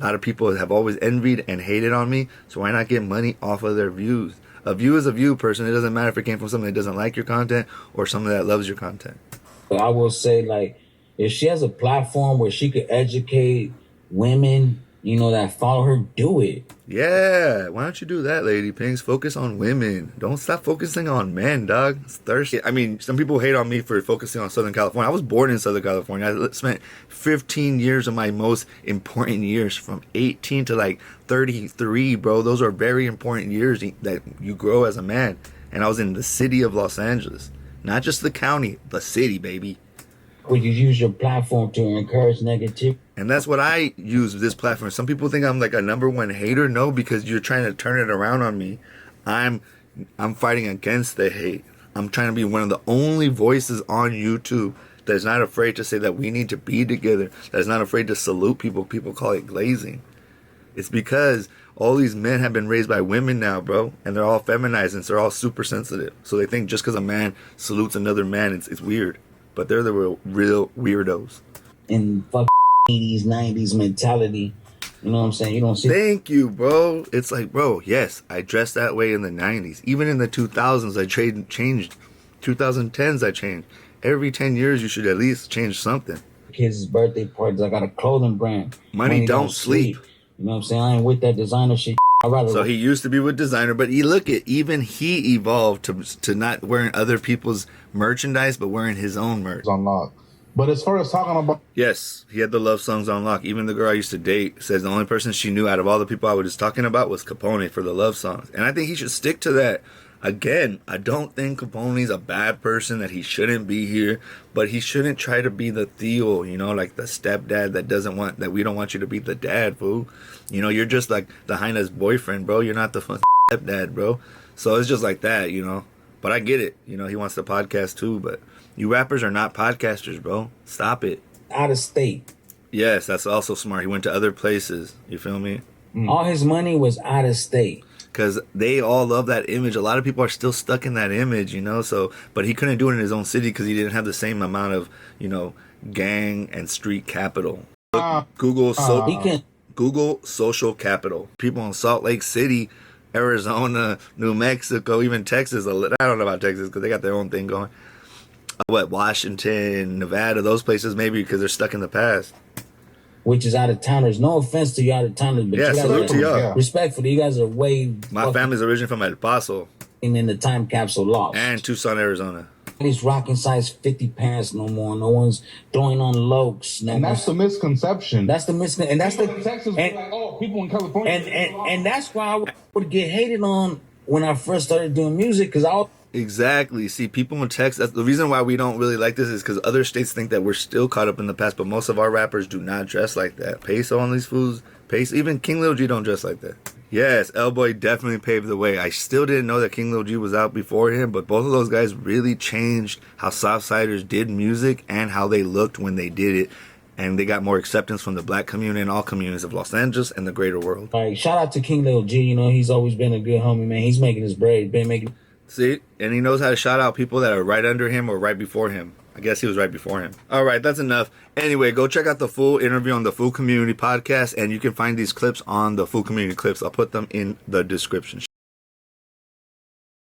A lot of people have always envied and hated on me, so why not get money off of their views? A view is a view, person. It doesn't matter if it came from someone that doesn't like your content or someone that loves your content. But I will say, like, if she has a platform where she could educate women, you know, that follow her, do it. Yeah, why don't you do that, Lady Pinks? Focus on women. Don't stop focusing on men, dog. It's thirsty. I mean, some people hate on me for focusing on Southern California. I was born in Southern California. I spent 15 years of my most important years, from 18 to like 33, bro. Those are very important years that you grow as a man. And I was in the city of Los Angeles. Not just the county, the city, baby. Would you use your platform to encourage negativity? And that's what I use this platform. Some people think I'm like a number one hater. No, because you're trying to turn it around on me. I'm fighting against the hate. I'm trying to be one of the only voices on YouTube that's not afraid to say that we need to be together. That's not afraid to salute people. People call it glazing. It's because all these men have been raised by women now, bro. And they're all feminized and they're all super sensitive. So they think just because a man salutes another man, it's weird. But they're the real weirdos. In fucking 80s, 90s mentality. You know what I'm saying? You don't see. Thank you, bro. It's like, bro, yes, I dressed that way in the 90s. Even in the 2000s, I changed. 2010s, I changed. Every 10 years, you should at least change something. Kids' birthday parties, I got a clothing brand. Money don't sleep. You know what I'm saying? I ain't with that designer shit. So he used to be with designer, but even he evolved to not wearing other people's merchandise, but wearing his own merch. On lock. But as far as talking about... Yes, he had the love songs on lock. Even the girl I used to date says the only person she knew out of all the people I was talking about was Capone for the love songs. And I think he should stick to that. Again, I don't think Capone's a bad person, that he shouldn't be here, but he shouldn't try to be the Theo, you know, like the stepdad that we don't want you to be the dad, fool. You know, you're just like the Heina's boyfriend, bro. You're not the fucking stepdad, bro. So it's just like that, you know. But I get it. You know, he wants to podcast too, but you rappers are not podcasters, bro. Stop it. Out of state. Yes, that's also smart. He went to other places. You feel me? All his money was out of state. Because they all love that image. A lot of people are still stuck in that image, you know. So, but he couldn't do it in his own city because he didn't have the same amount of, you know, gang and street capital. Google social capital. People in Salt Lake City, Arizona, New Mexico, even Texas. I don't know about Texas because they got their own thing going. Washington, Nevada, those places maybe because they're stuck in the past. Which is out of towners. No offense to you out of towners, but yeah, you guys salute to y'all. Yeah. Respectfully, you guys are way. My family's originally from El Paso. And in the time capsule lost. And Tucson, Arizona. Nobody's rocking size 50 pants no more. No one's throwing on lokes. And that's the misconception. That's the misconception. And that's people in Texas were like, oh, people in California. And that's why I would get hated on when I first started doing music, because I. Exactly. See, people in Texas, the reason why we don't really like this is because other states think that we're still caught up in the past, but most of our rappers do not dress like that. Peso on these fools, even King Lil G don't dress like that. Yes, L-Boy definitely paved the way. I still didn't know that King Lil G was out before him, but both of those guys really changed how Southsiders did music and how they looked when they did it. And they got more acceptance from the black community and all communities of Los Angeles and the greater world. All right, shout out to King Lil G. You know, he's always been a good homie, man. He's making his bread. See, and he knows how to shout out people that are right under him or right before him. I guess he was right before him. All right, that's enough. Anyway, go check out the full interview on the Full Community Podcast, and you can find these clips on the Full Community Clips. I'll put them in the description.